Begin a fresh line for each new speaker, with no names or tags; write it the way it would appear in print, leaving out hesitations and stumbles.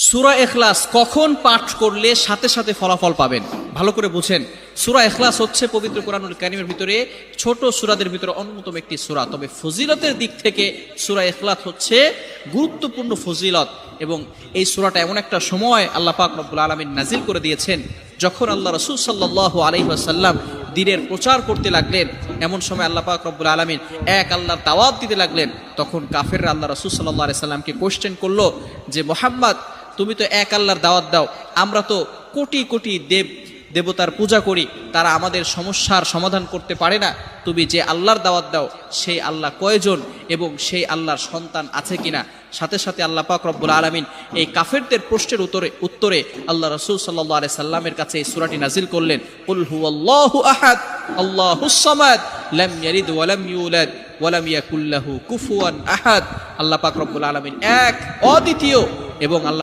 সূরা ইখলাস কখন পাঠ করলে সাথে সাথে ফলাফল পাবেন? ভালো করে বুঝেন। সূরা ইখলাস হচ্ছে পবিত্র কোরআনুল কারীমের ভিতরে ছোট সূরাদের ভিতরে অন্যতম একটি সূরা। তবে ফজিলতের দিক থেকে সূরা ইখলাস হচ্ছে গুরুত্বপূর্ণ ফজিলত, এবং এই সূরাটা এমন একটা সময় আল্লাহ পাক রব্বুল আলামিন নাজিল করে দিয়েছেন যখন আল্লাহ রাসূল সাল্লাল্লাহু আলাইহি ওয়াসাল্লাম দ্বীনের প্রচার করতে লাগলেন। এমন সময় আল্লাহ পাক রব্বুল আলামিন এক আল্লাহর দাওয়াত দিতে লাগলেন। তখন কাফেররা আল্লাহ রাসূল সাল্লাল্লাহু আলাইহি সাল্লামকে কোশ্চেন করলো যে, মুহাম্মদ, তুমি তো এক আল্লাহর দাওয়াত দাও, আমরা তো কোটি কোটি দেবতার পূজা করি, তারা আমাদের সমস্যার সমাধান করতে পারে না। তুমি যে আল্লাহর দাওয়াত দাও সেই আল্লাহ কয়জন এবং সেই আল্লাহর সন্তান আছে কিনা? সাথে সাথে আল্লাহ পাক রব্বুল আলামিন এই কাফেরদের প্রশ্নের উত্তরে আল্লাহ রাসূল সাল্লাল্লাহু আলাইহি সাল্লামের কাছে এই সূরাটি নাজিল করলেন, কুল হুয়াল্লাহু আহাদ আল্লাহুস সামাদ লাম ইয়ালিদ ওয়া লাম ইউলাদ ওয়া লাম ইয়াকুল লাহু কুফুয়ান আহাদ। আল্লাহ পাক রব্বুল আলামিন এক, অদ্বিতীয়, এবং আল্লাহ